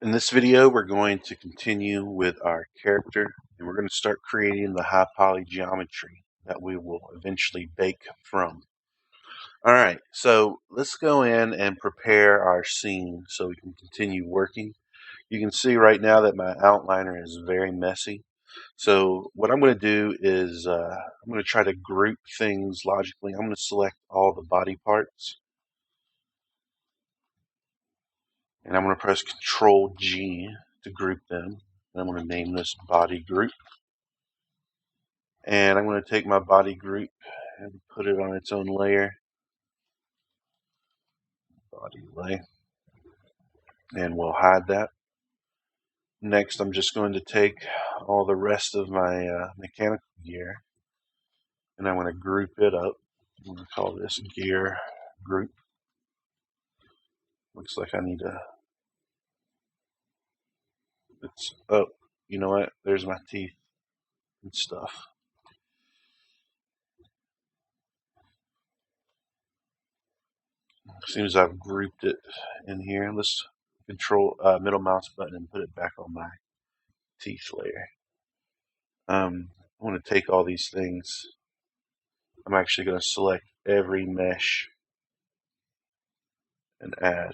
In this video, we're going to continue with our character, and we're going to start creating the high poly geometry that we will eventually bake from. Alright, so let's go in and prepare our scene so we can continue working. You can see right now that my outliner is very messy. So what I'm going to do is I'm going to try to group things logically. I'm going to select all the body parts, and I'm going to press Control G to group them. And I'm going to name this body group. And I'm going to take my body group and put it on its own layer, body lay, and we'll hide that. Next, I'm just going to take all the rest of my mechanical gear, and I'm going to group it up. I'm going to call this gear group. Looks like I need to, oh, you know what? There's my teeth and stuff. As soon as I've grouped it in here, let's control middle mouse button and put it back on my teeth layer. I want to take all these things. I'm actually going to select every mesh and add.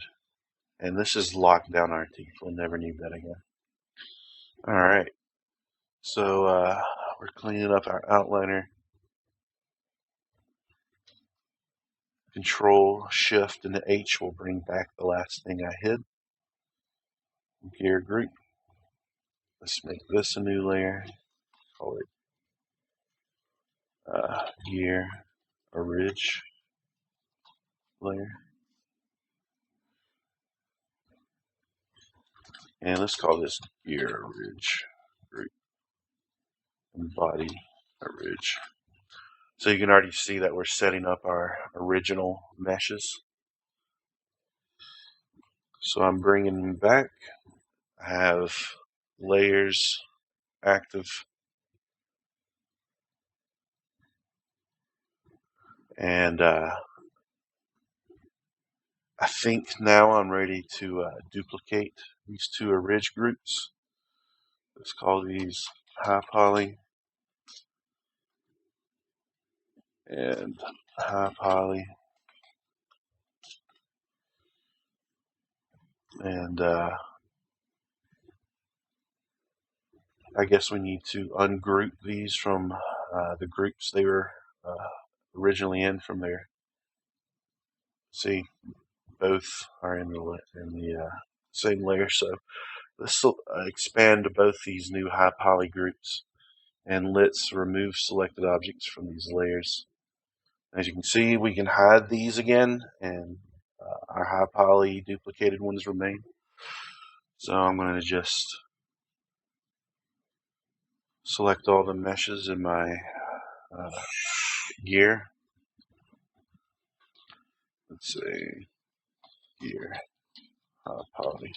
And this is locked down our teeth. We'll never need that again. Alright, so we're cleaning up our outliner. Control, Shift, and the H will bring back the last thing I hid. Gear group. Let's make this a new layer. Call it gear ridge layer. And let's call this gear ridge group and body ridge. So you can already see that we're setting up our original meshes. So I'm bringing them back. I have layers active. And I think now I'm ready to duplicate these two ridge groups. Let's call these high poly and high poly. And I guess we need to ungroup these from the groups they were originally in from there. See, both are in the same layer. So let's expand both these new high poly groups, and let's remove selected objects from these layers. As you can see, we can hide these again, and our high poly duplicated ones remain. So I'm going to just select all the meshes in my gear. Let's say gear high poly.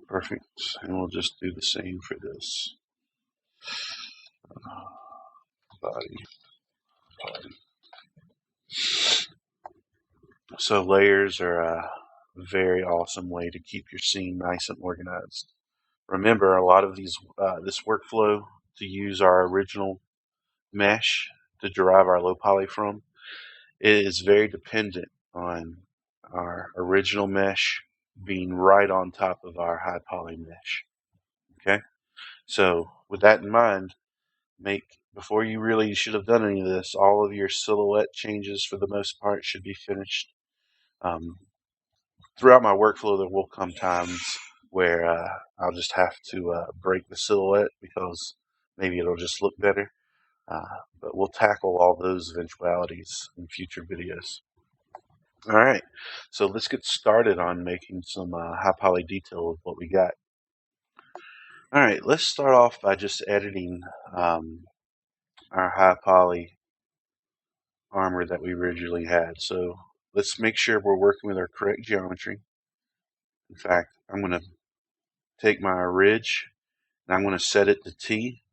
Perfect. And we'll just do the same for this. Body. So layers are a very awesome way to keep your scene nice and organized. Remember, a lot of these this workflow to use our original mesh to derive our low poly from, it is very dependent on our original mesh being right on top of our high poly mesh. Okay, so with that in mind, before you really should have done any of this, all of your silhouette changes for the most part should be finished. Throughout my workflow, there will come times where I'll just have to break the silhouette because maybe it'll just look better. But we'll tackle all those eventualities in future videos. All right, so let's get started on making some high poly detail of what we got. All right, let's start off by just editing our high poly armor that we originally had. So let's make sure we're working with our correct geometry. In fact, I'm going to take my ridge and I'm going to set it to T,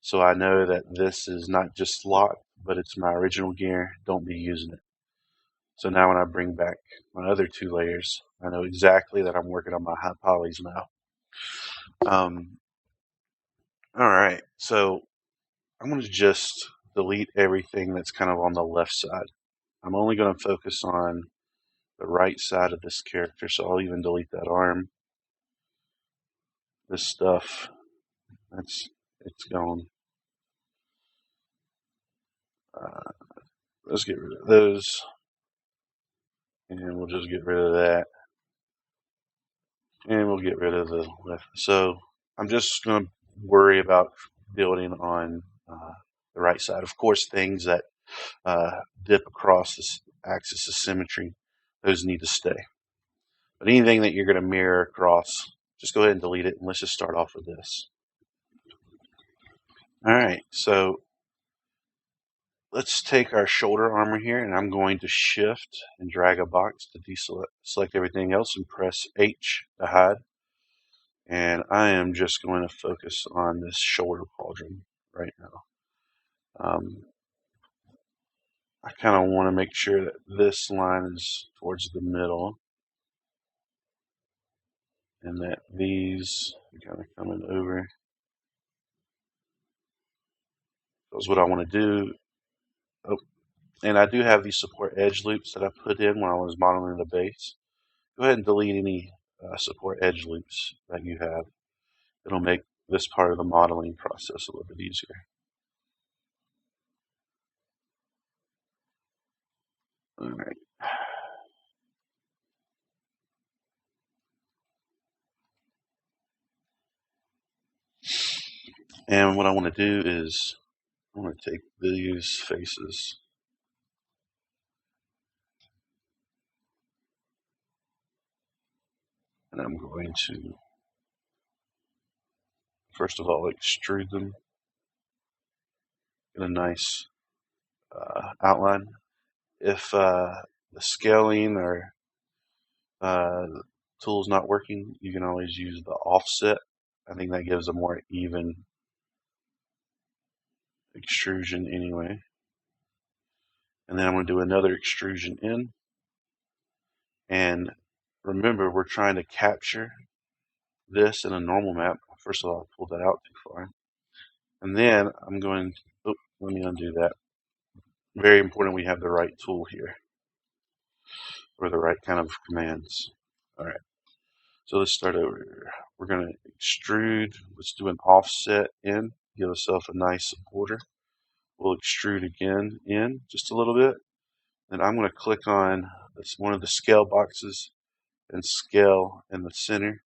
so I know that this is not just locked, but it's my original gear. Don't be using it. So now when I bring back my other two layers, I know exactly that I'm working on my high polys now. All right, so I'm going to just delete everything that's kind of on the left side. I'm only going to focus on the right side of this character, so I'll even delete that arm. This stuff, it's gone. Let's get rid of those, and we'll just get rid of that, and we'll get rid of the left. So I'm just going to worry about building on the right side. Of course, things that dip across this axis of symmetry, those need to stay. But anything that you're going to mirror across, just go ahead and delete it, and let's just start off with this. All right, so let's take our shoulder armor here, and I'm going to shift and drag a box to deselect everything else and press H to hide. And I am just going to focus on this shoulder pauldron right now. I kind of want to make sure that this line is towards the middle and that these are kind of coming over. That's what I want to do. Oh, and I do have these support edge loops that I put in when I was modeling the base. Go ahead and delete any support edge loops that you have. It'll make this part of the modeling process a little bit easier. All right. And what I want to do is I want to take these faces and I'm going to, first of all, extrude them, get a nice outline. If the scaling or the tool's not working, you can always use the offset. I think that gives a more even extrusion anyway. And then I'm going to do another extrusion in. And remember, we're trying to capture this in a normal map. First of all, I pulled that out too far. And then I'm going to, let me undo that. Very important we have the right tool here, or the right kind of commands. All right, so let's start over here. We're going to extrude. Let's do an offset in, give ourselves a nice border. We'll extrude again in just a little bit. And I'm going to click on one of the scale boxes and scale in the center.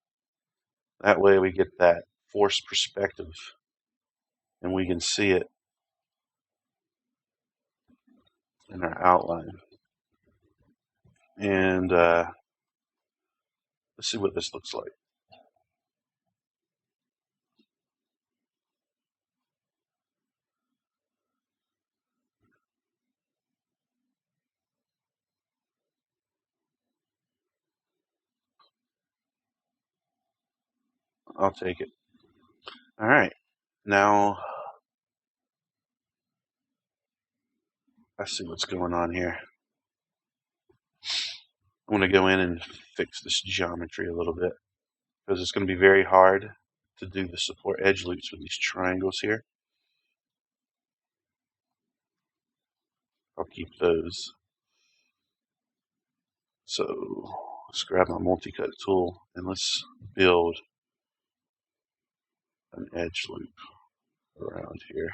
That way we get that forced perspective and we can see it in our outline. And let's see what this looks like. I'll take it. All right, now I see what's going on here. I'm going to go in and fix this geometry a little bit because it's going to be very hard to do the support edge loops with these triangles here. I'll keep those. So let's grab my multi-cut tool and let's build an edge loop around here.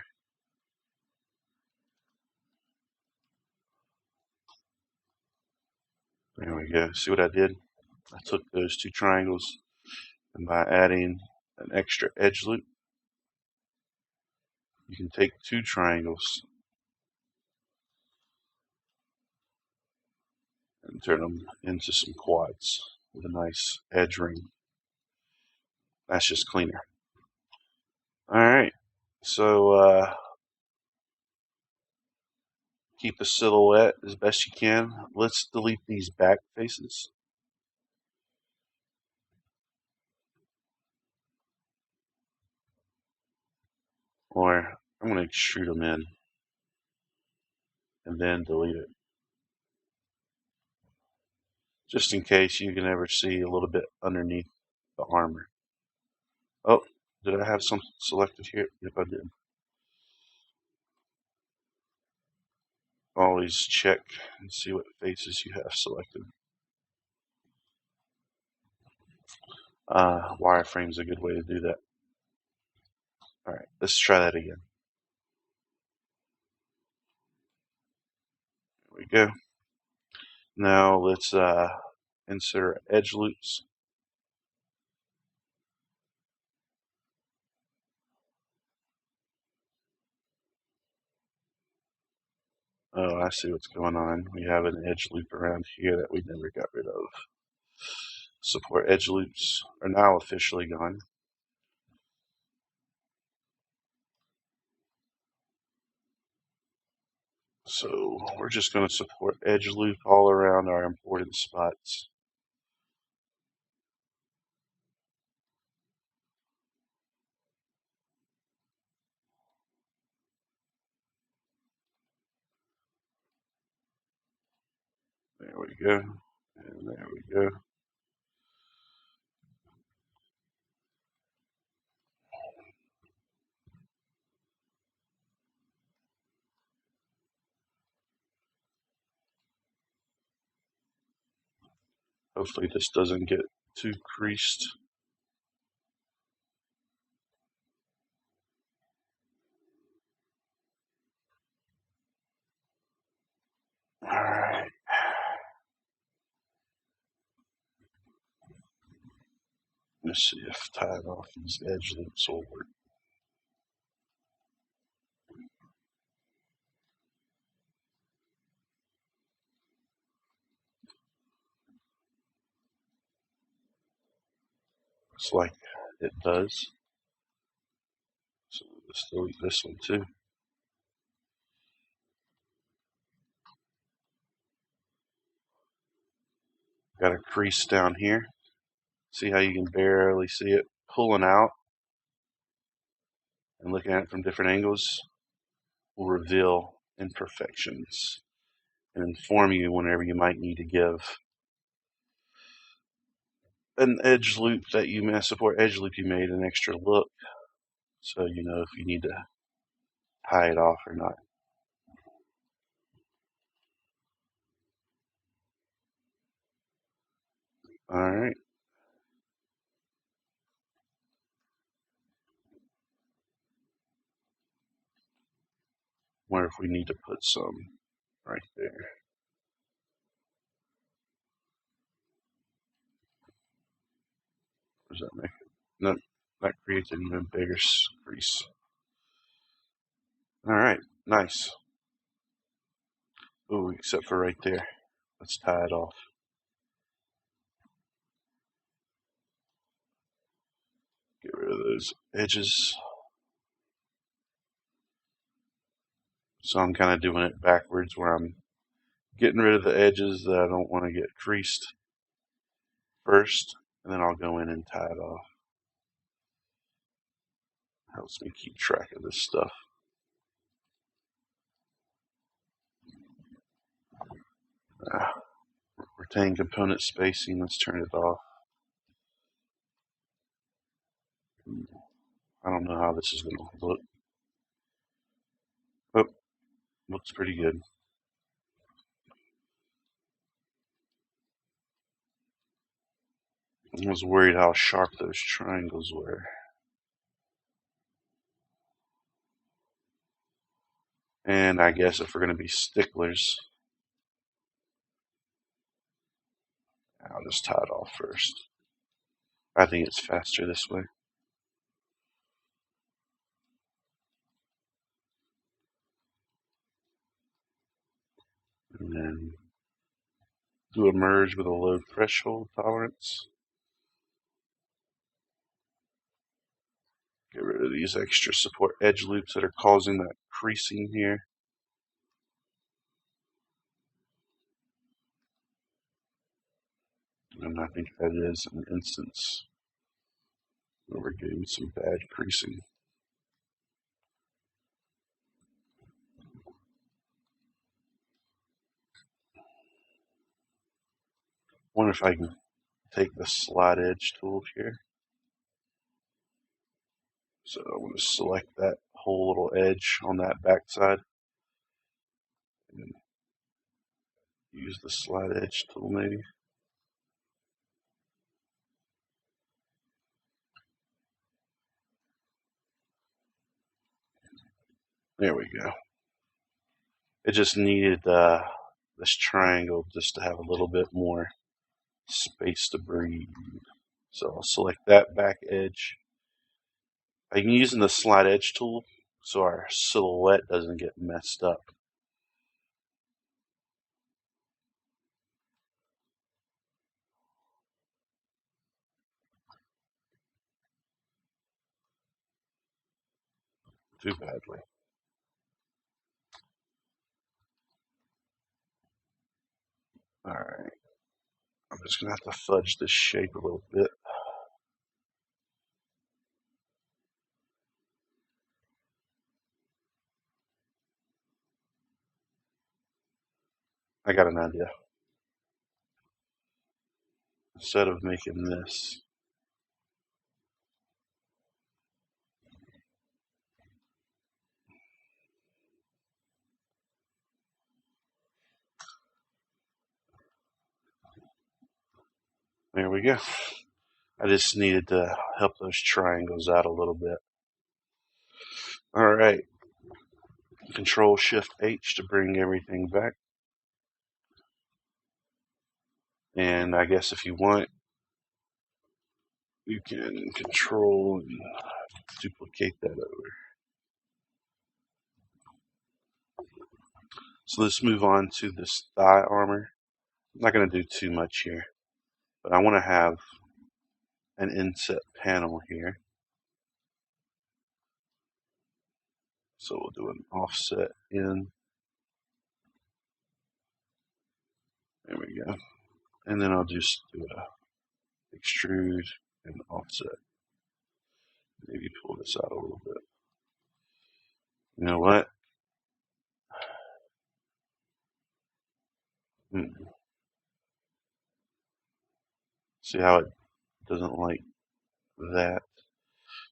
There we go. See what I did? I took those two triangles, and by adding an extra edge loop, you can take two triangles and turn them into some quads with a nice edge ring. That's just cleaner. All right, so keep the silhouette as best you can. Let's delete these back faces. Or I'm going to extrude them in and then delete it. just in case you can ever see a little bit underneath the armor. Oh, did I have something selected here? Yep, I did. Always check and see what faces you have selected. Wireframe is a good way to do that. Alright, let's try that again. There we go. Now let's insert our edge loops. Oh, I see what's going on. We have an edge loop around here that we never got rid of. Support edge loops are now officially gone. So we're just going to support edge loop all around our important spots. There we go. And there we go. Hopefully this doesn't get too creased. Alright. Let's see if tying off these edge loops will work. Looks like it does. So let's delete this one too. Got a crease down here. See how you can barely see it pulling out? And looking at it from different angles will reveal imperfections and inform you whenever you might need to give an edge loop that you may support edge loop you made an extra look, so you know if you need to tie it off or not. Alright. Wonder if we need to put some right there. What does that make it? No, that creates an even bigger crease. Alright, nice. Ooh, except for right there. Let's tie it off. Get rid of those edges. So I'm kind of doing it backwards where I'm getting rid of the edges that I don't want to get creased first, and then I'll go in and tie it off. Helps me keep track of this stuff. Retain component spacing, let's turn it off. I don't know how this is going to look. Oh, looks pretty good. I was worried how sharp those triangles were. And I guess if we're going to be sticklers, I'll just tie it off first. I think it's faster this way. And then do a merge with a low threshold tolerance. Get rid of these extra support edge loops that are causing that creasing here. And I think that is an instance where we're getting some bad creasing. wonder if I can take the slide edge tool here. So I'm going to select that whole little edge on that back side and use the slide edge tool maybe. There we go. It just needed this triangle just to have a little bit more space to breathe. So I'll select that back edge. I'm using the slide edge tool so our silhouette doesn't get messed up. Too badly. Alright. I'm just going to have to fudge this shape a little bit. I got an idea. Instead of making this, there we go. I just needed to help those triangles out a little bit. Alright. Control Shift H to bring everything back. And I guess if you want, you can control and duplicate that over. So let's move on to this thigh armor. I'm not going to do too much here, but I want to have an inset panel here. So we'll do an offset in. There we go. And then I'll just do a extrude and offset. Maybe pull this out a little bit. You know what? See how it doesn't like that?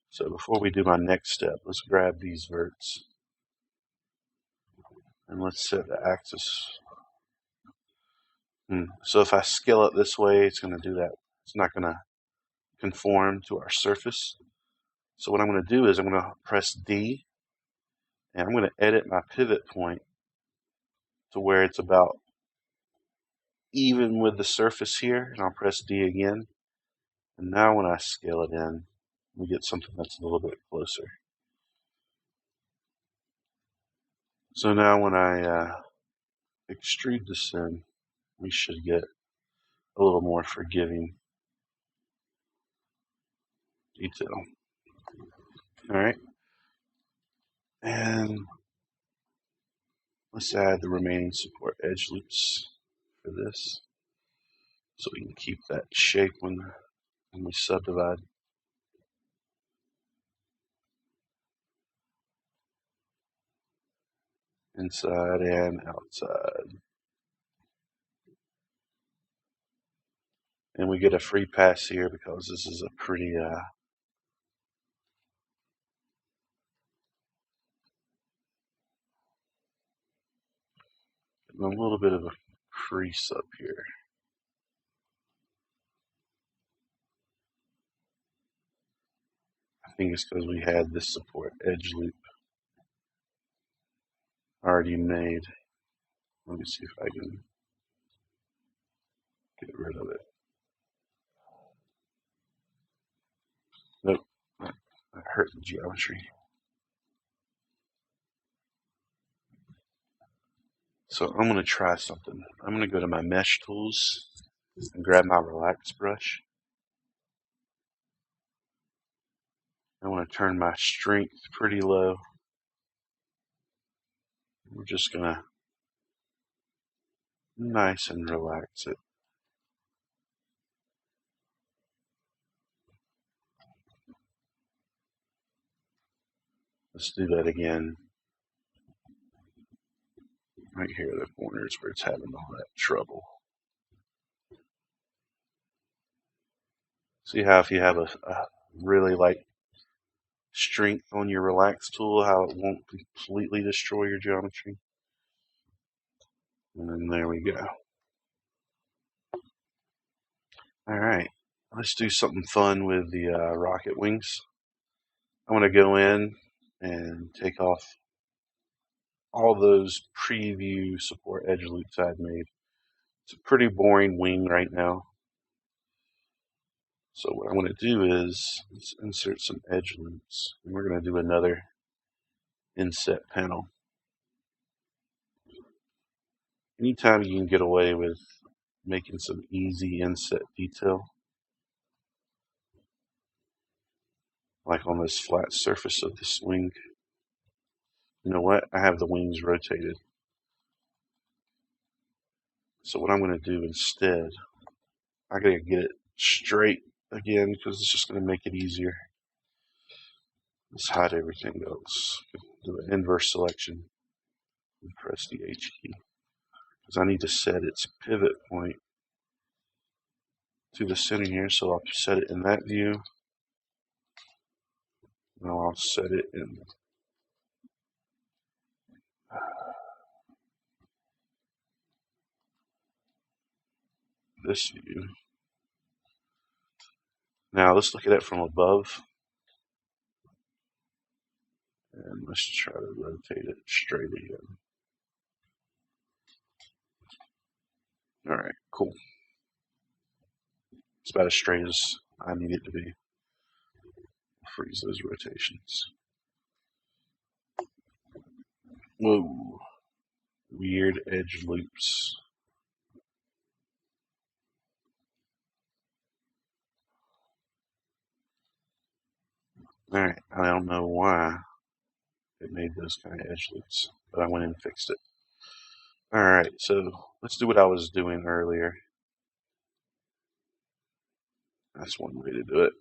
So before we do my next step, let's grab these verts. And let's set the axis. So if I scale it this way, it's going to do that. It's not going to conform to our surface. So what I'm going to do is I'm going to press D, and I'm going to edit my pivot point to where it's about even with the surface here, and I'll press D again. And now when I scale it in, we get something that's a little bit closer. So now when I extrude this in, we should get a little more forgiving detail. Alright. And let's add the remaining support edge loops for this, so we can keep that shape when we subdivide. Inside and outside. And we get a free pass here because this is a pretty a little bit of a crease up here. I think it's because we had this support edge loop already made. Let me see if I can get rid of it. Nope, that hurt the geometry. So I'm going to try something. I'm going to go to my mesh tools and grab my relax brush. I want to turn my strength pretty low. We're just going to nice and relax it. Let's do that again. Right here, the corners where it's having all that trouble. See how if you have a really like strength on your relax tool, how it won't completely destroy your geometry. And then there we go. All right, let's do something fun with the rocket wings. I'm going to go in and take off all those preview support edge loops I've made. It's a pretty boring wing right now. So what I'm going to do is let's insert some edge loops, and we're going to do another inset panel. Anytime you can get away with making some easy inset detail, like on this flat surface of this wing. You know what? I have the wings rotated. So what I'm going to do instead, I got to get it straight again because it's just going to make it easier. Let's hide everything else. Do an inverse selection and press the H key because I need to set its pivot point to the center here. So I'll set it in that view. Now I'll set it in this view. Now let's look at it from above. And let's try to rotate it straight again. All right, cool. It's about as straight as I need it to be. Freeze those rotations. Whoa. Weird edge loops. Alright, I don't know why it made those kind of edge loops, but I went and fixed it. Alright, so let's do what I was doing earlier. That's one way to do it.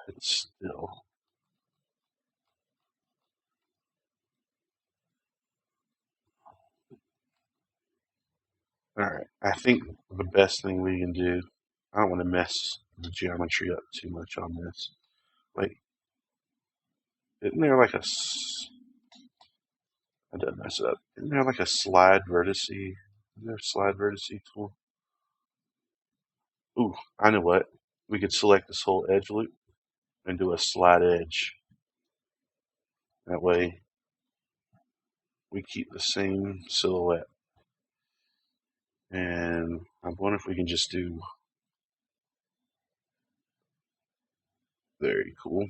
It's still. Alright, I think the best thing we can do, I don't want to mess the geometry up too much on this. Wait, isn't there like a, I didn't mess it up. Isn't there like a slide vertice? Is there a slide vertice tool? Ooh, I know what. We could select this whole edge loop and do a slide edge. That way we keep the same silhouette. And I wonder if we can just do, very cool.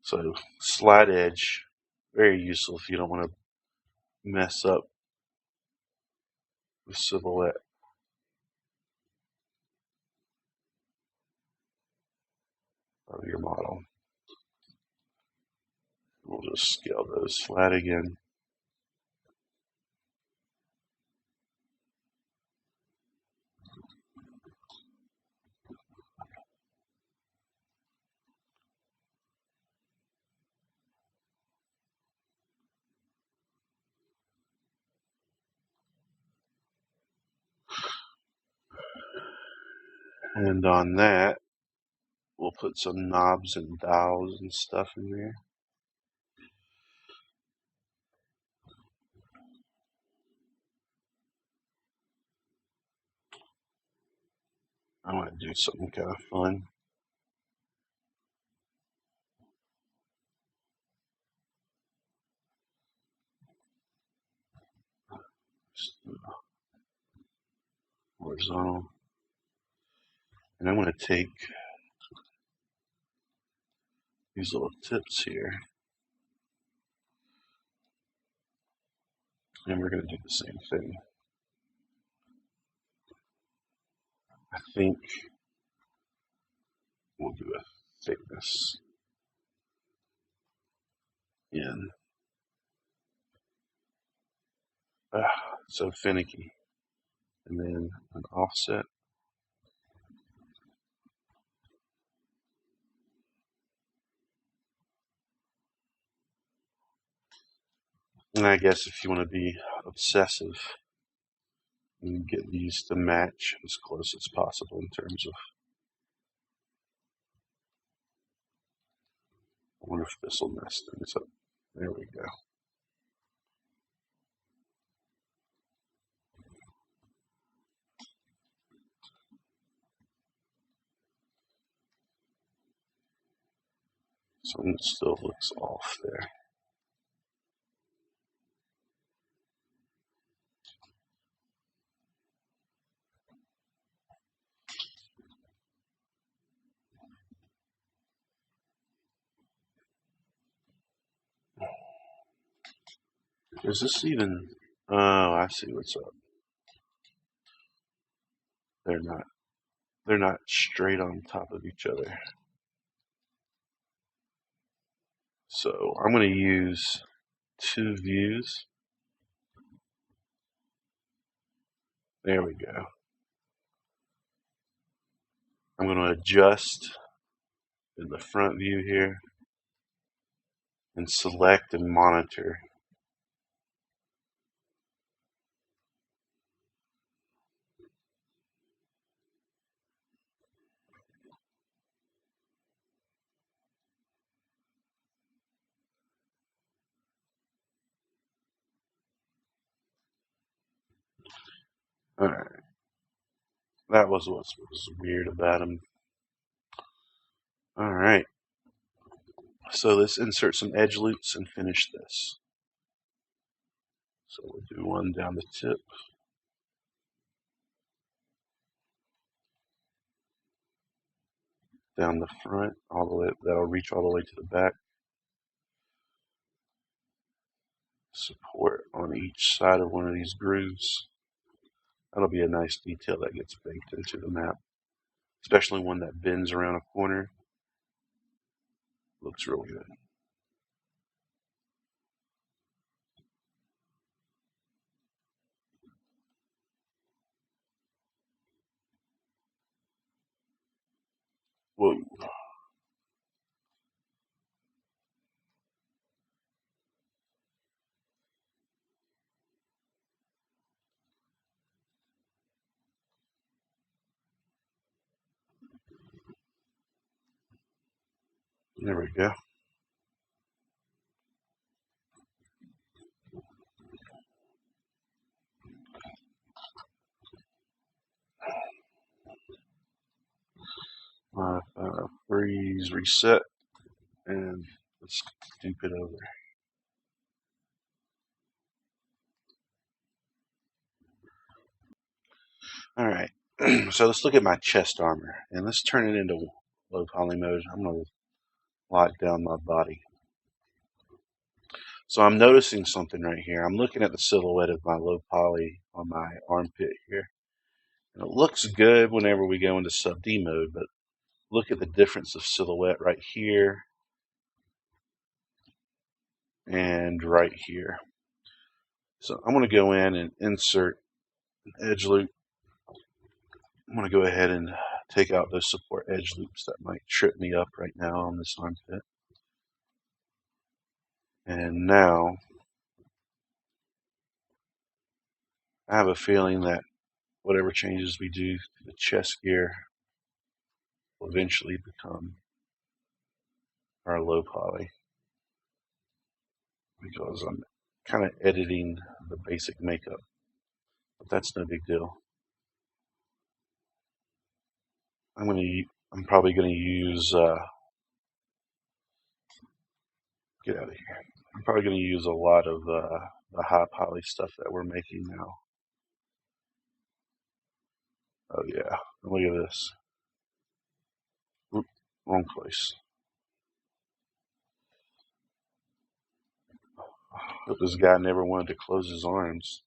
So slide edge, very useful if you don't want to mess up the silhouette of your model. We'll just scale those flat again. And on that, we'll put some knobs and dials and stuff in there. I want to do something kind of fun. Horizontal. And I'm going to take these little tips here, and we're going to do the same thing. I think we'll do a thickness in. So finicky. and then an offset. And I guess if you want to be obsessive, you can get these to match as close as possible in terms of, I wonder if this will mess things up. There we go. Something still looks off there. Is this even? Oh, I see what's up. They're not. They're not straight on top of each other. So I'm going to use two views. There we go. I'm going to adjust in the front view here and select and monitor. Alright. That was what was weird about them. Alright. So let's insert some edge loops and finish this. So we'll do one down the tip. Down the front, all the way, that'll reach all the way to the back. Support on each side of one of these grooves. That'll be a nice detail that gets baked into the map, especially one that bends around a corner. Looks real good. Whoa. There we go. Freeze, reset, and let's dupe it over. Alright, so let's look at my chest armor, and let's turn it into low poly mode. I'm going to lock down my body. So I'm noticing something right here. I'm looking at the silhouette of my low poly on my armpit here. And it looks good whenever we go into sub D mode, but look at the difference of silhouette right here and right here. So I'm going to go in and insert an edge loop. I'm going to go ahead and take out those support edge loops that might trip me up right now on this armpit. And now I have a feeling that whatever changes we do to the chest gear will eventually become our low poly, because I'm kind of editing the basic makeup, but that's no big deal. I'm probably going to use get out of here. I'm probably going to use a lot of the high poly stuff that we're making now. Oh yeah, look at this. Oop, wrong place. Hope this guy never wanted to close his arms.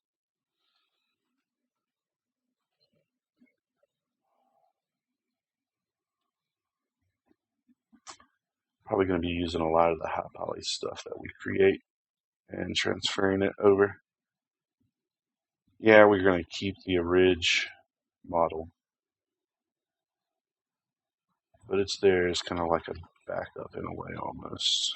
Probably going to be using a lot of the high poly stuff that we create and transferring it over. Yeah, we're going to keep the Ridge model, but it's there as kind of like a backup in a way almost.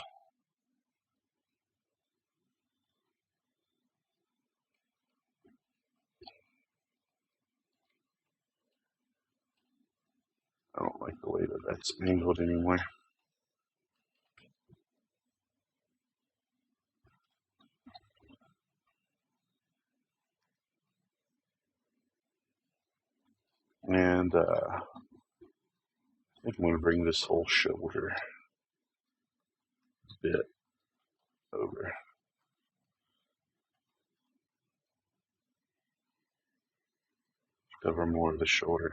I don't like the way that that's angled anymore. And I think I'm going to bring this whole shoulder bit over. Cover more of the shoulder.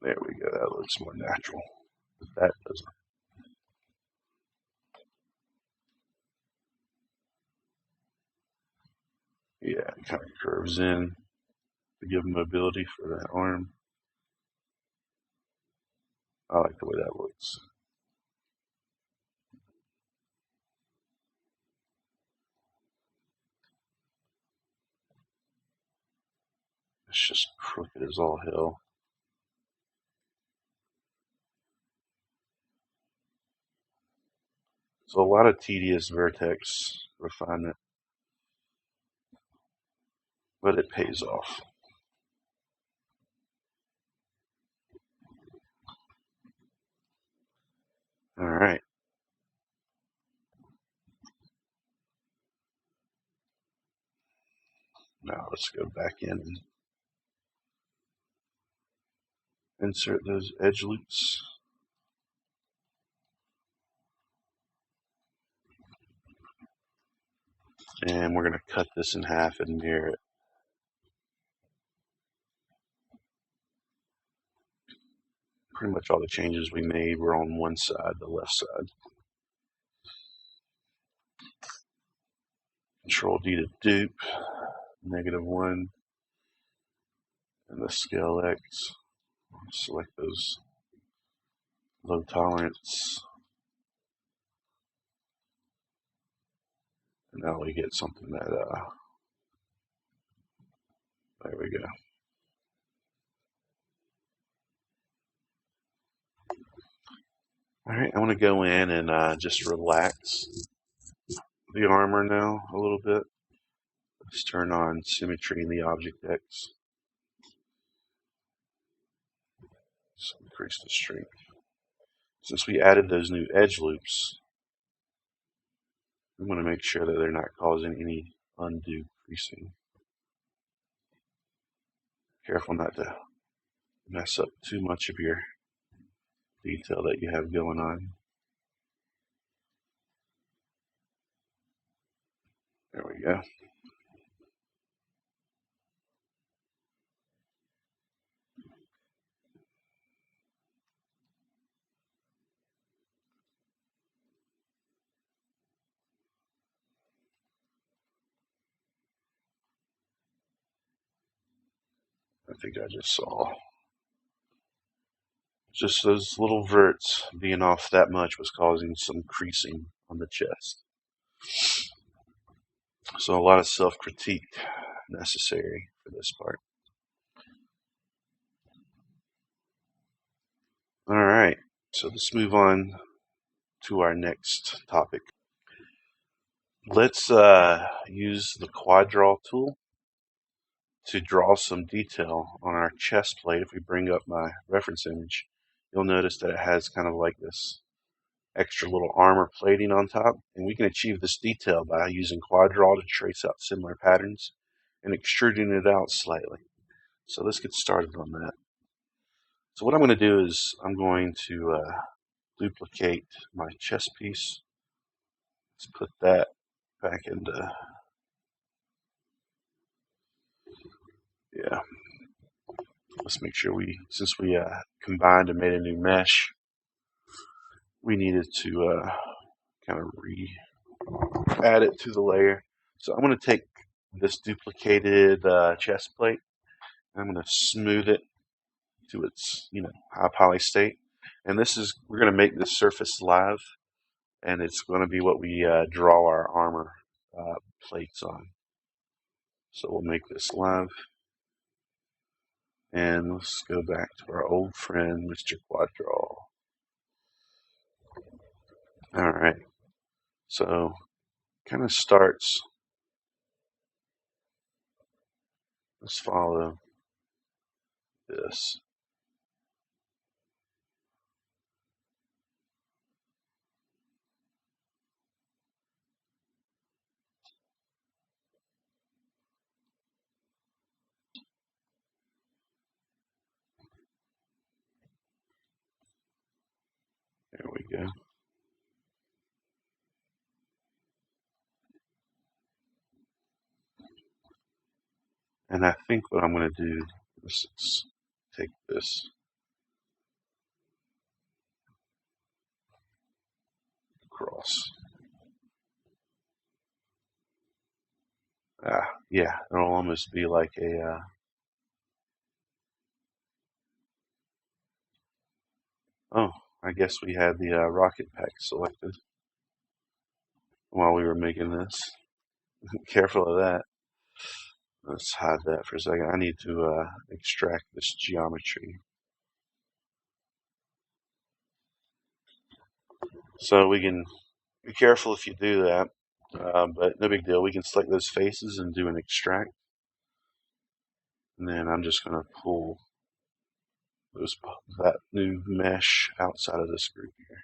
There we go. That looks more natural. But that doesn't. Yeah, it kind of curves in to give mobility for that arm. I like the way that looks. It's just crooked as all hell. So a lot of tedious vertex refinement, but it pays off. All right. Now let's go back in and insert those edge loops. And we're going to cut this in half and mirror it. Pretty much all the changes we made were on one side, the left side. Control D to dupe, -1, and the scale X. Select those low tolerance. And now we get something that, there we go. All right, I want to go in and just relax the armor now a little bit. Let's turn on symmetry in the object X. So increase the strength. Since we added those new edge loops, we want to make sure that they're not causing any undue creasing. Careful not to mess up too much of your detail that you have going on. There we go. I think I just saw just those little verts being off that much was causing some creasing on the chest. So a lot of self-critique necessary for this part. All right, so let's move on to our next topic. Let's use the quad draw tool to draw some detail on our chest plate. If we bring up my reference image, you'll notice that it has kind of like this extra little armor plating on top, and we can achieve this detail by using quad draw to trace out similar patterns and extruding it out slightly. So let's get started on that. So what I'm going to do is I'm going to duplicate my chest piece. Let's put that back into, yeah. Let's make sure since we combined and made a new mesh, we needed to kind of add it to the layer. So I'm going to take this duplicated chest plate. I'm going to smooth it to its, high poly state. And we're going to make this surface live, and it's going to be what we draw our armor plates on. So we'll make this live, and let's go back to our old friend, Mr. Quaddraw. All right, so kind of starts. Let's follow this. There we go. And I think what I'm going to do is take this across. Yeah, it'll almost be like a. Oh, I guess we had the rocket pack selected while we were making this. Careful of that. Let's hide that for a second. I need to extract this geometry. So we can be careful if you do that, but no big deal. We can select those faces and do an extract. And then I'm just going to pull that new mesh outside of this group here.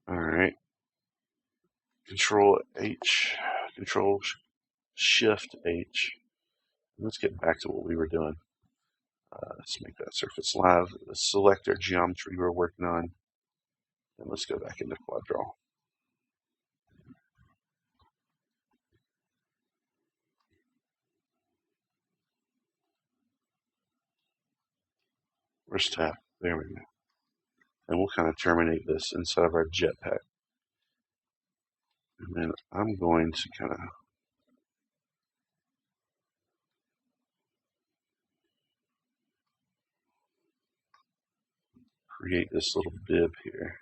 All right. Control H, Control Shift H. Let's get back to what we were doing. Let's make that surface live. Let's select our geometry we're working on. And let's go back into Quaddraw. Where's tab? There we go. And we'll kind of terminate this inside of our jetpack. And then I'm going to kind of create this little bib here.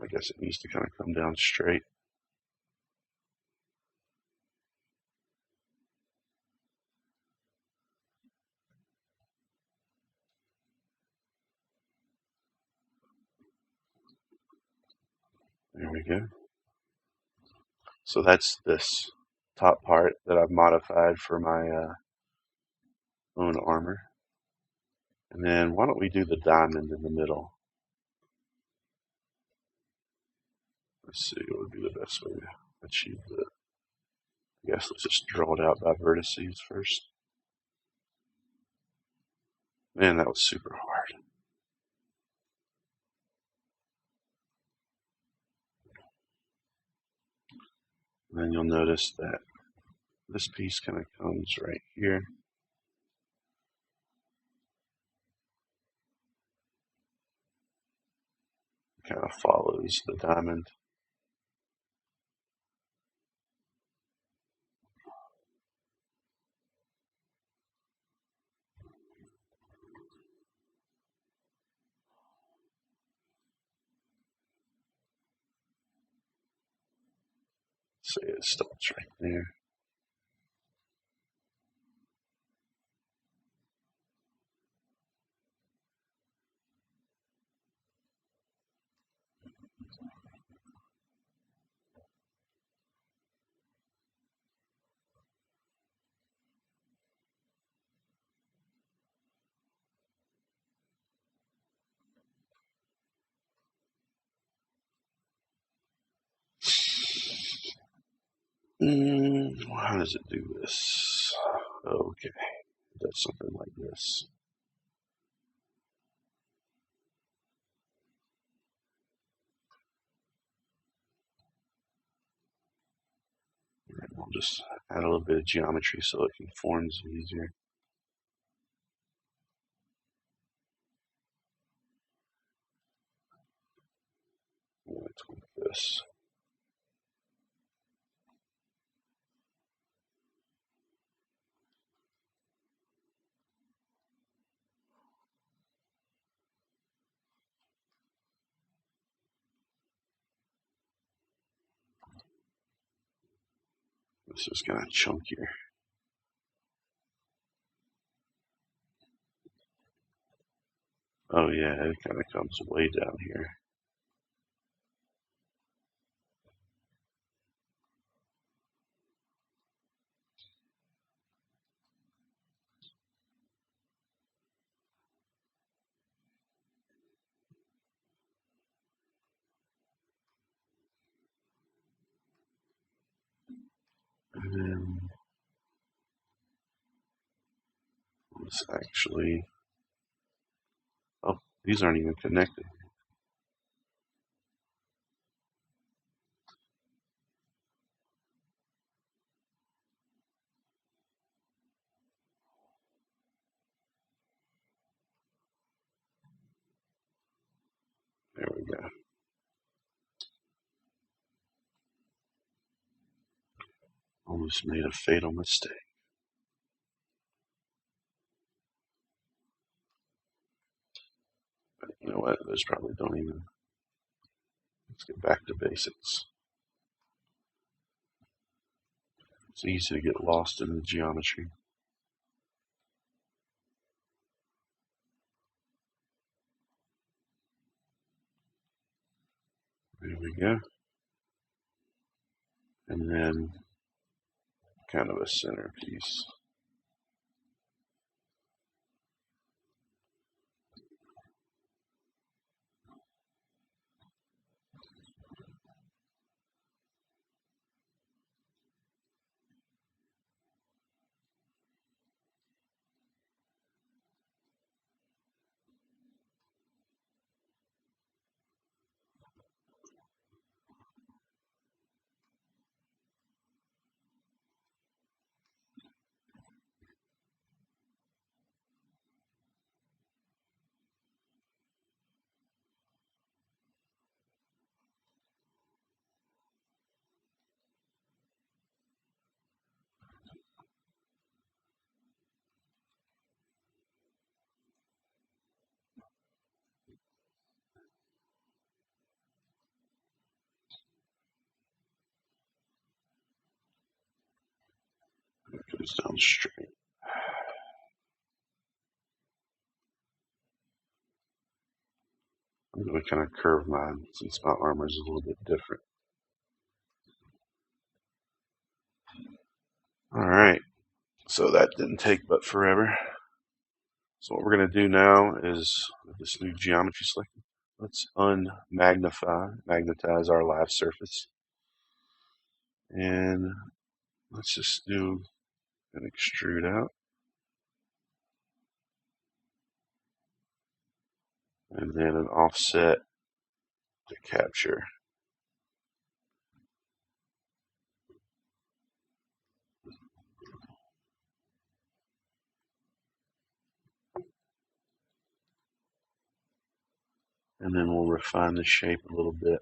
I guess it needs to kind of come down straight. There we go. So that's this top part that I've modified for my own armor. And then why don't we do the diamond in the middle? Let's see what would be the best way to achieve that. I guess let's just draw it out by vertices first. Man, that was super hard. And then you'll notice that this piece kind of comes right here. Kind of follows the diamond. So it stops right there. How does it do this? Okay, it does something like this. And we'll just add a little bit of geometry so it conforms easier. this. This is kind of chunkier. Oh yeah, it kind of comes way down here. And then let's actually, oh, these aren't even connected. There we go. Almost made a fatal mistake. But you know what? Those probably don't even. Let's get back to basics. It's easy to get lost in the geometry. There we go. And then kind of a centerpiece. It goes down straight. I'm going to kind of curve mine since my armor is a little bit different. Alright, so that didn't take but forever. So what we're going to do now is, with this new geometry selected, let's magnetize our live surface. And let's just do an extrude out. And then an offset to capture. And then we'll refine the shape a little bit.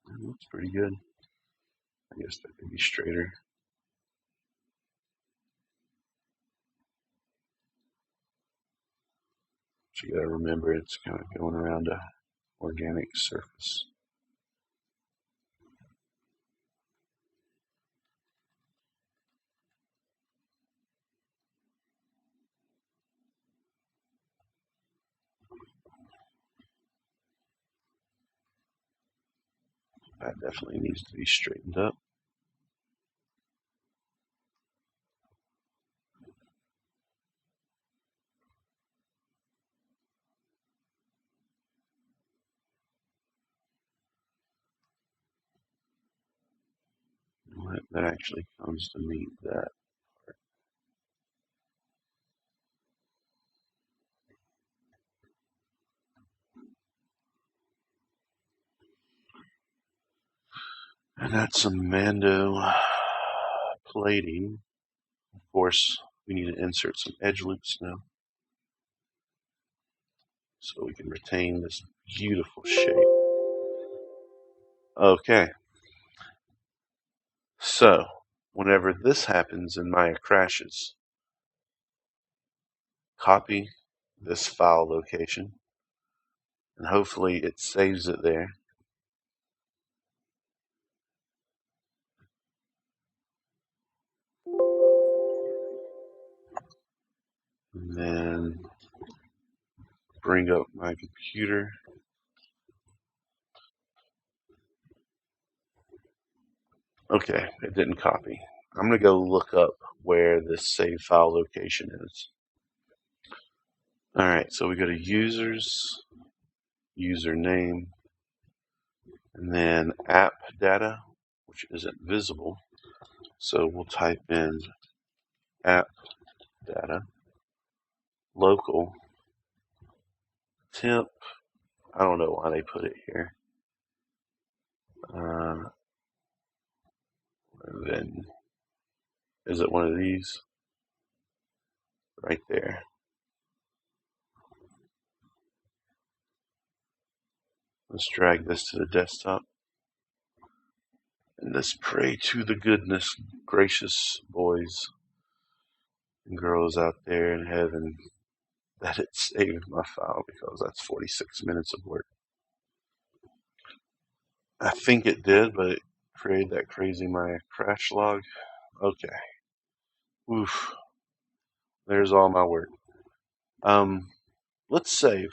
That looks pretty good. I guess that could be straighter. But you gotta remember it's kind of going around a organic surface. That definitely needs to be straightened up. That actually comes to meet that part. And that's some Mando plating. Of course, we need to insert some edge loops now. so we can retain this beautiful shape. Okay, so whenever this happens and Maya crashes, copy this file location, and hopefully it saves it there. And then bring up my computer. Okay, it didn't copy. I'm going to go look up where this save file location is. Alright, so we go to users, username, and then app data, which isn't visible. So we'll type in app data, local, temp. I don't know why they put it here. Then is it one of these? Right there. Let's drag this to the desktop. And let's pray to the goodness gracious boys and girls out there in heaven that it saved my file, because that's 46 minutes of work. I think it did, but it created that crazy Maya crash log. Okay. Oof. There's all my work. Let's save.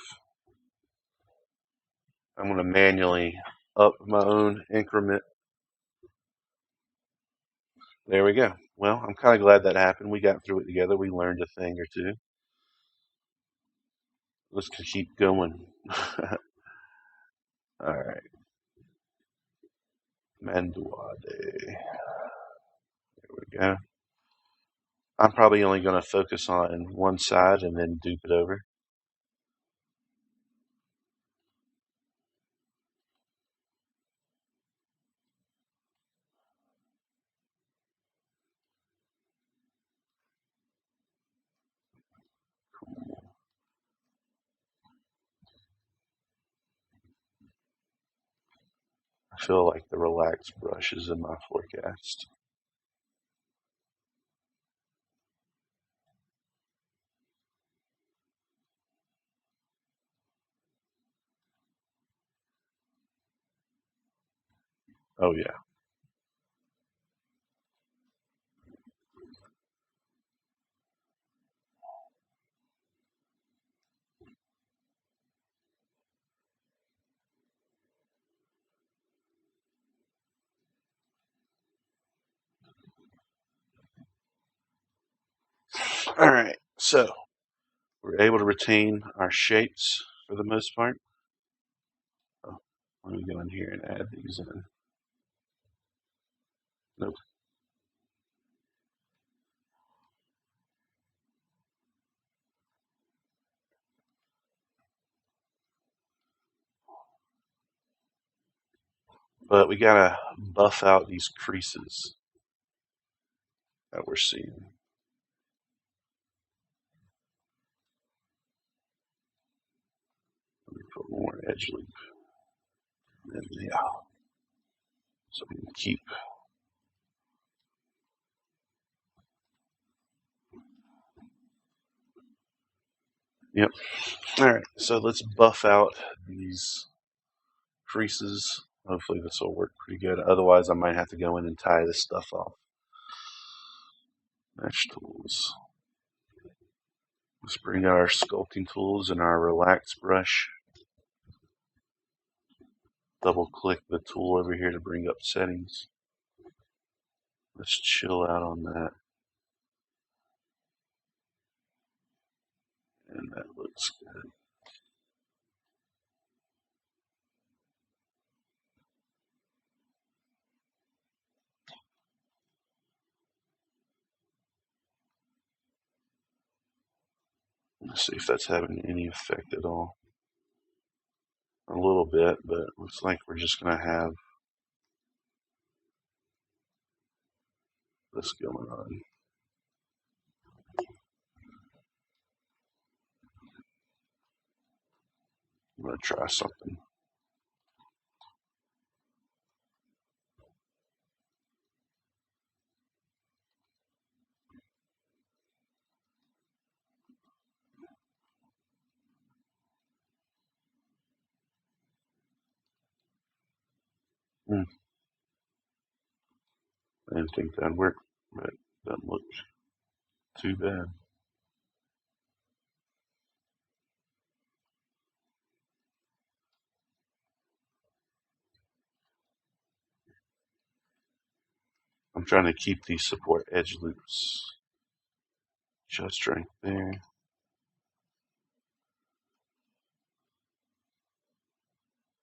I'm going to manually up my own increment. There we go. Well, I'm kind of glad that happened. We got through it together. We learned a thing or two. Let's keep going. All right. Manduade. There we go. I'm probably only going to focus on one side and then dupe it over. I feel like the relax brush is in my forecast. Oh yeah. All right. So we're able to retain our shapes for the most part. Oh, let me go in here and add these in. Nope. But we gotta buff out these creases that we're seeing. Let me put more edge loop. And yeah. So we can keep. Yep. All right. So let's buff out these creases. Hopefully this will work pretty good. Otherwise, I might have to go in and tie this stuff off. Mesh tools. Let's bring out our sculpting tools and our relax brush. Double click the tool over here to bring up settings. Let's chill out on that. And that looks good. Let's see if that's having any effect at all. A little bit, but looks like we're just going to have this going on. I'm going to try something. I didn't think that'd work, but it doesn't look too bad. I'm trying to keep these support edge loops just right there.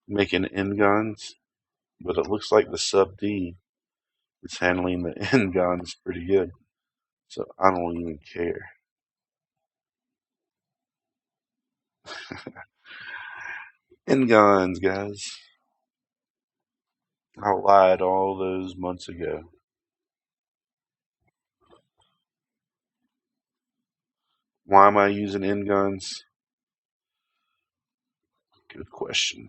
Making end guns, but it looks like the sub D is handling the end guns pretty good. So I don't even care. End guns, guys. I lied all those months ago. Why am I using end guns? Good question.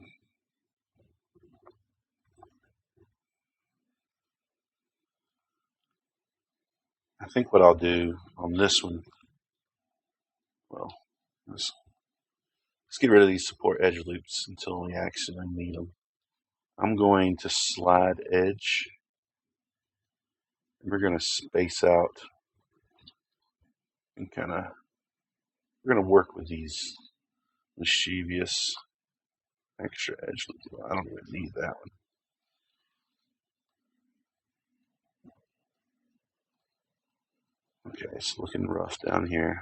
I think what I'll do on this one, well, let's get rid of these support edge loops until we actually need them. I'm going to slide edge. We're going to space out and we're going to work with these mischievous extra edge loops. I don't even need that one. Okay, it's looking rough down here.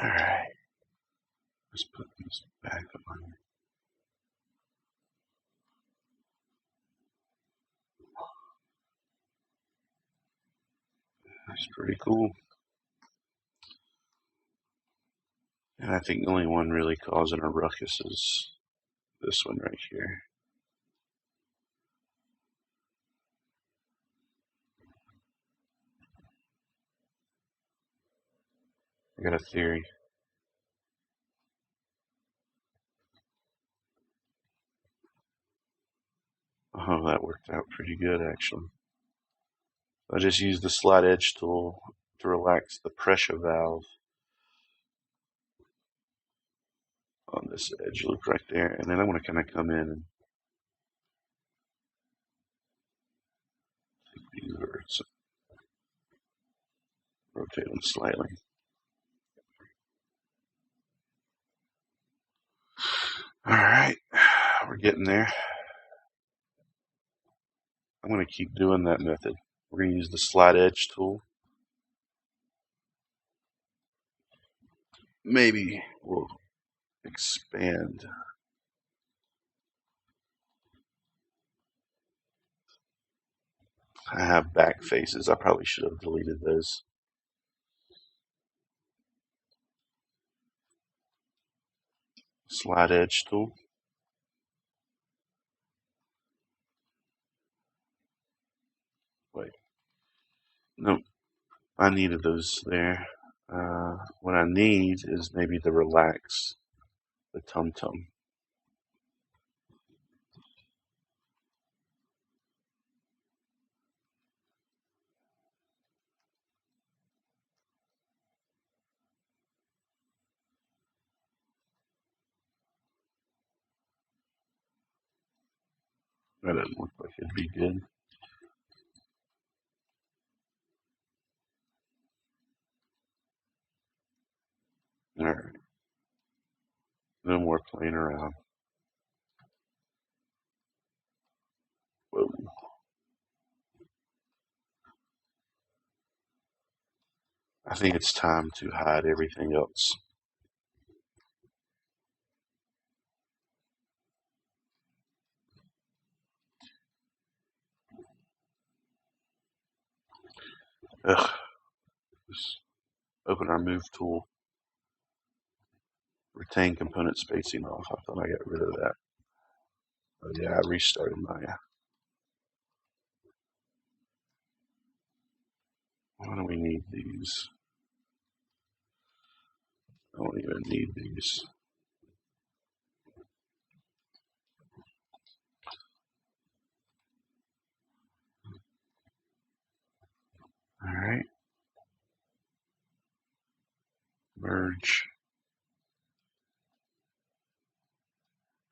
All right, let's put these back on. That's pretty cool. And I think the only one really causing a ruckus is this one right here. I got a theory. Oh, that worked out pretty good actually. I just used the slide edge tool to relax the pressure valve on this edge loop right there. And then I'm going to kind of come in and take these verts, rotate them slightly. All right, we're getting there. I'm going to keep doing that method. We're going to use the slide edge tool. Maybe we'll expand. I have back faces. I probably should have deleted those. Slide edge tool. Wait. Nope. I needed those there. What I need is maybe the relax, the tum-tum. That doesn't look like it'd be good. Alright. No more playing around. Whoa. I think it's time to hide everything else. Ugh. Open our move tool. Retain component spacing off. I thought I got rid of that. Oh yeah, I restarted Maya. Why do we need these? I don't even need these. Alright. Merge.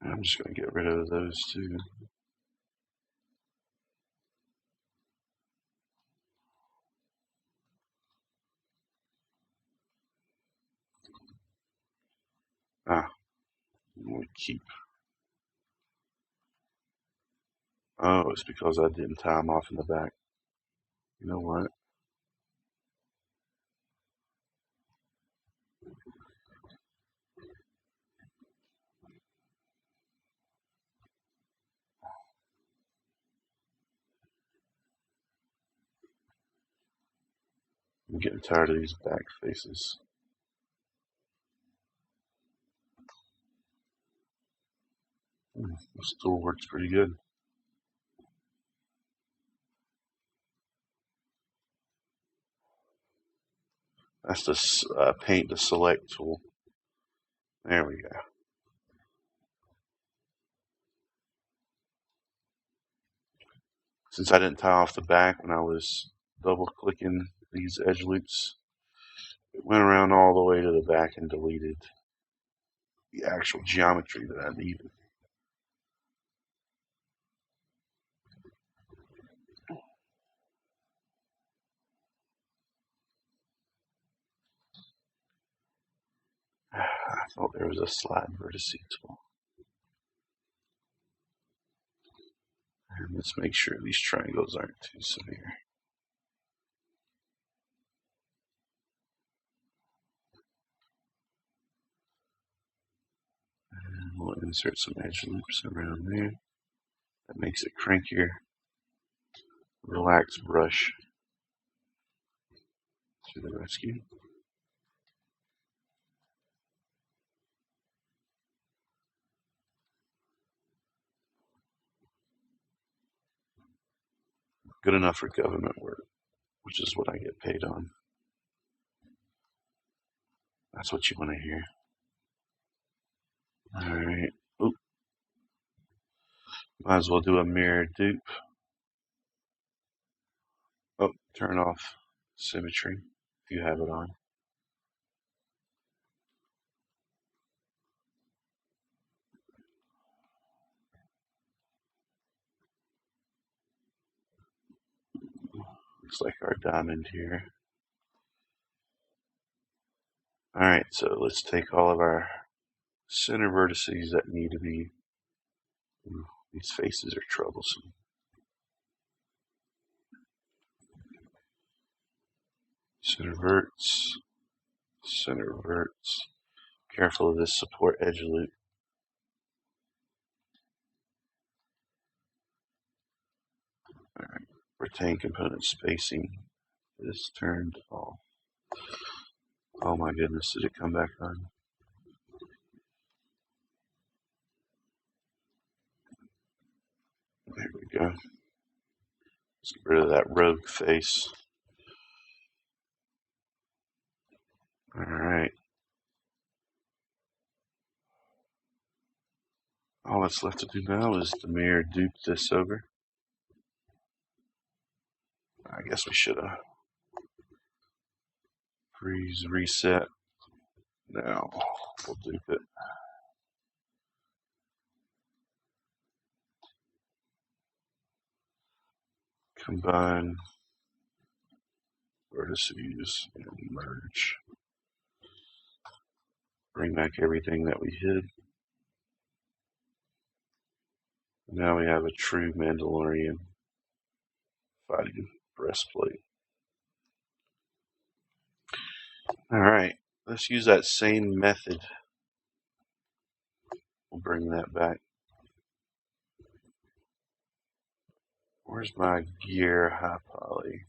I'm just going to get rid of those two. We keep. Oh, it's because I didn't tie them off in the back. You know what? I'm getting tired of these back faces. This tool works pretty good. That's the paint to select tool. There we go. Since I didn't tie off the back when I was double clicking these edge loops, it went around all the way to the back and deleted the actual geometry that I needed. I thought there was a slide vertex tool. And let's make sure these triangles aren't too severe. And we'll insert some edge loops around there. That makes it crankier. Relax brush to the rescue. Good enough for government work, which is what I get paid on. That's what you want to hear. Alright. Oop. Might as well do a mirror dupe. Oh, turn off symmetry if you have it on. Looks like our diamond here. Alright, so let's take all of our center vertices that need to be. Ooh, these faces are troublesome. Center verts. Center verts. Careful of this support edge loop. Alright, retain component spacing is turned off. Oh my goodness, did it come back on? There we go. Let's get rid of that rogue face. Alright. All that's left to do now is the mirror dupe this over. I guess we should have freeze reset. Now we'll dupe it. Combine vertices and merge. Bring back everything that we hid. Now we have a true Mandalorian fighting breastplate. Alright, let's use that same method. We'll bring that back. Where's my gear high poly?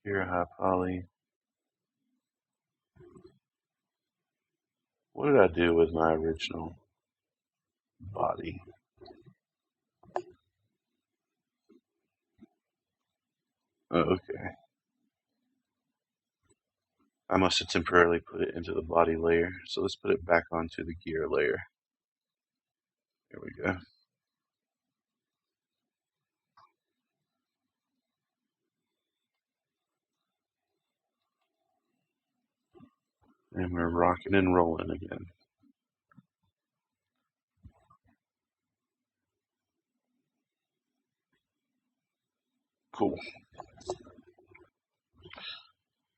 Here, high poly. What did I do with my original body? Oh, okay. I must have temporarily put it into the body layer. So let's put it back onto the gear layer. There we go. And we're rocking and rolling again. Cool.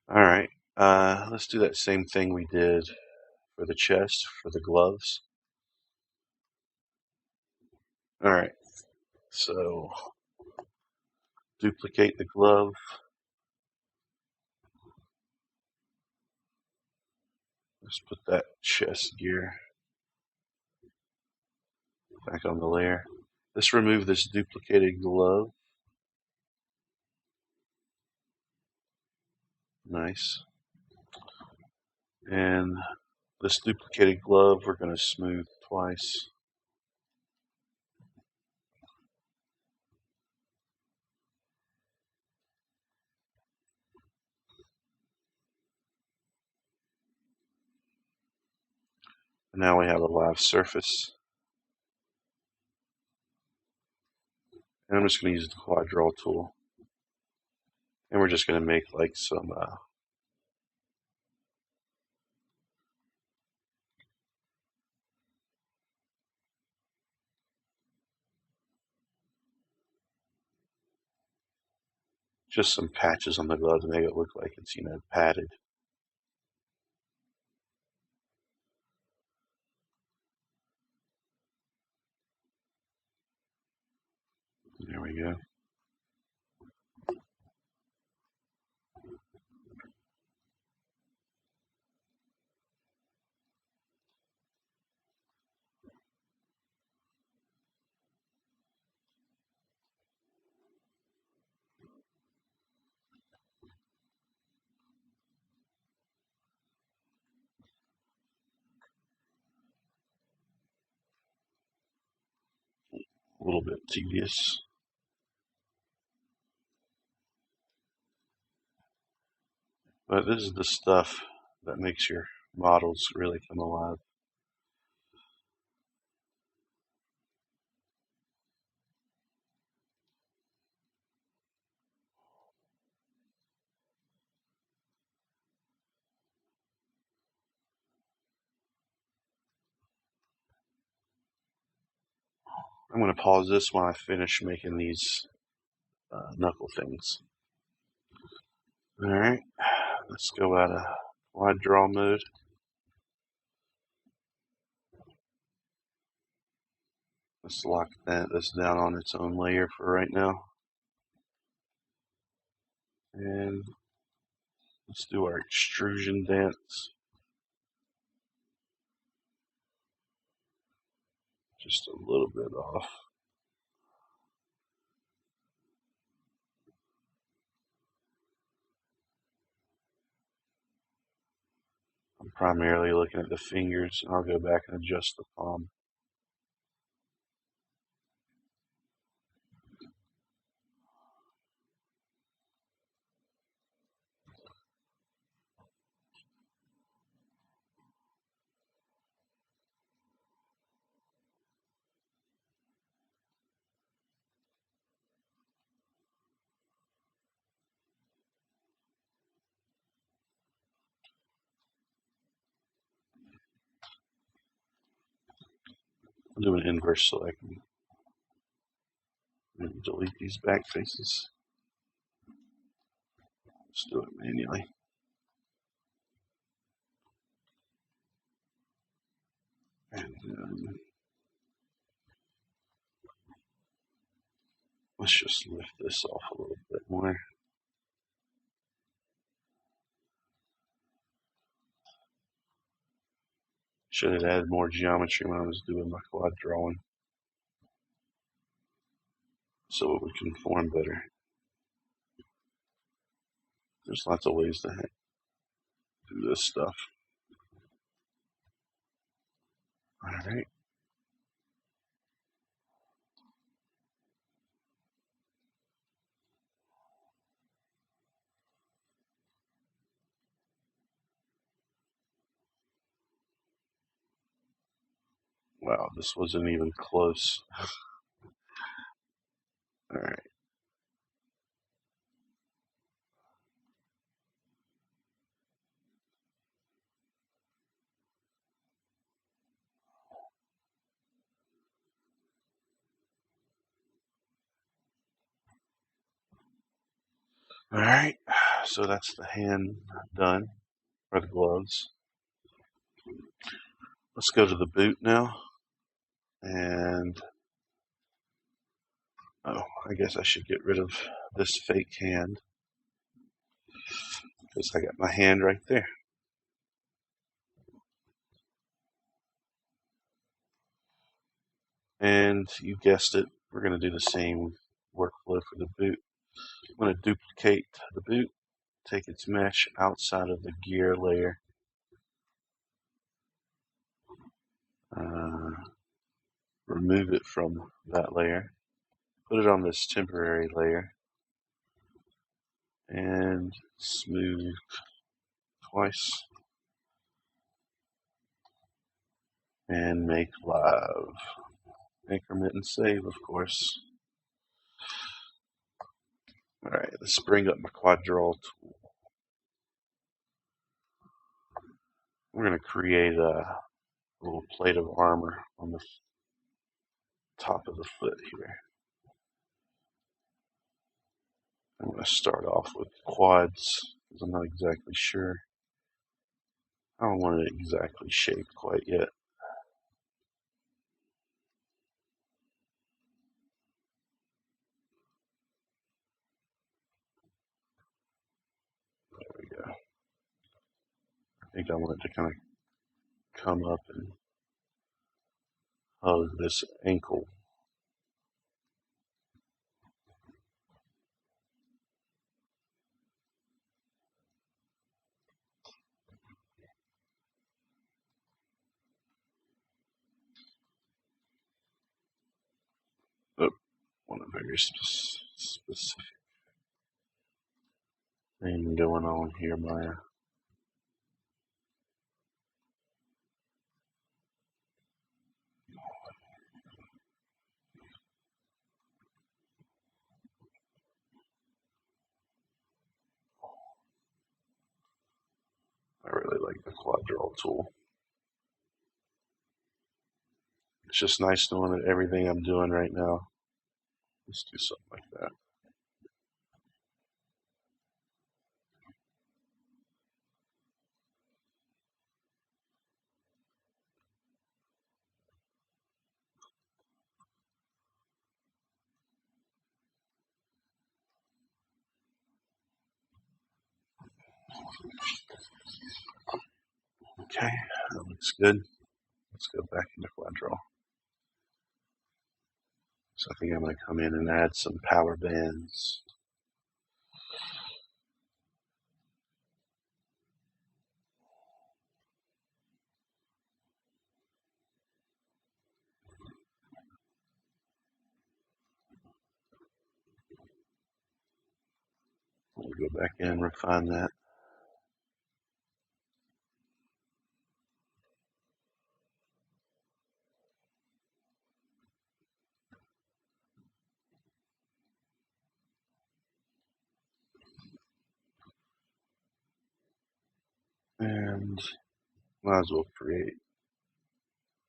All right. Let's do that same thing we did for the chest, for the gloves. All right. So duplicate the glove. Let's put that chest gear back on the layer. Let's remove this duplicated glove. Nice. And this duplicated glove we're going to smooth twice. And now we have a live surface. And I'm just going to use the quad draw tool. And we're just going to make like some just some patches on the glove to make it look like it's, padded. There we go. A little bit tedious. But this is the stuff that makes your models really come alive. I'm going to pause this when I finish making these knuckle things. Alright, let's go out of wide draw mode. Let's lock this down on its own layer for right now. And let's do our extrusion dance. Just a little bit off. I'm primarily looking at the fingers, and I'll go back and adjust the palm. I'll do an inverse select and delete these back faces. Let's do it manually. And let's just lift this off a little bit more. Should have added more geometry when I was doing my quad drawing, so it would conform better. There's lots of ways to do this stuff. All right. Wow, this wasn't even close. All right. All right. So that's the hand done, or the gloves. Let's go to the boot now. And, oh, I guess I should get rid of this fake hand, because I got my hand right there. And you guessed it, we're going to do the same workflow for the boot. I'm going to duplicate the boot, take its mesh outside of the gear layer, remove it from that layer, put it on this temporary layer, and smooth twice, and make live. Increment and save, of course. Alright, let's bring up my quad draw tool. We're going to create a little plate of armor on the top of the foot here. I'm going to start off with quads, because I'm not exactly sure. I don't want it exactly shaped quite yet. There we go. I think I want it to kind of come up and hug this ankle. But want a very specific thing going on here, Maya. I really like the quad draw tool. It's just nice knowing that everything I'm doing right now, let's do something like that. Okay, that looks good. Let's go back into quad draw. So I think I'm going to come in and add some power bands. We'll go back in and refine that. And might as well create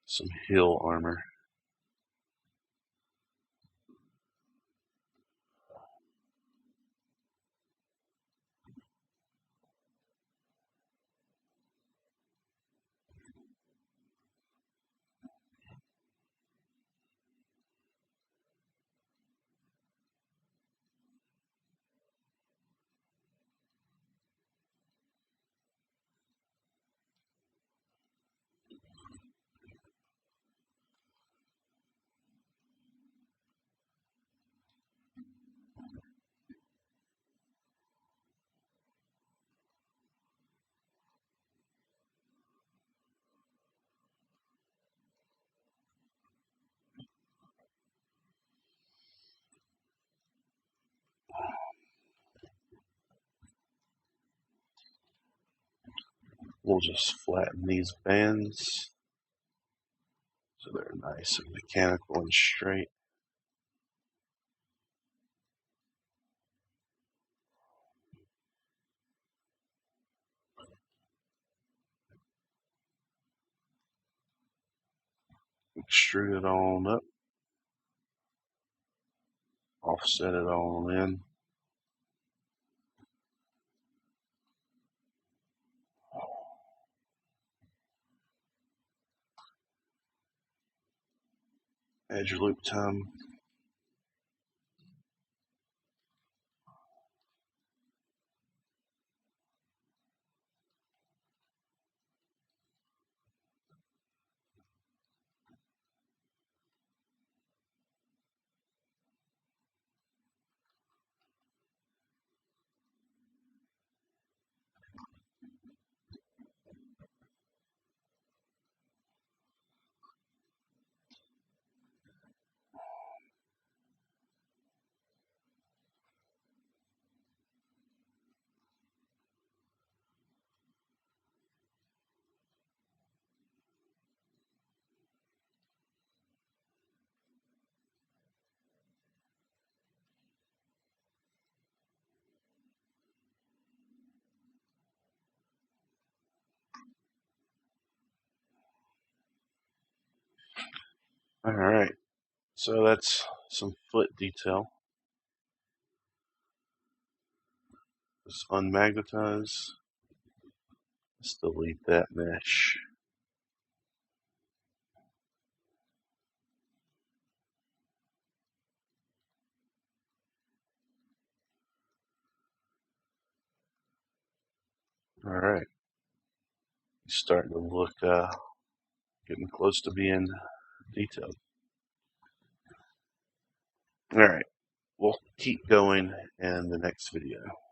some heel armor. We'll just flatten these bands so they're nice and mechanical and straight. Extrude it on up, offset it on in. Add your loop time. Alright, so that's some foot detail. Just unmagnetize. Let's delete that mesh. Alright, starting to look getting close to being detailed. Alright, we'll keep going in the next video.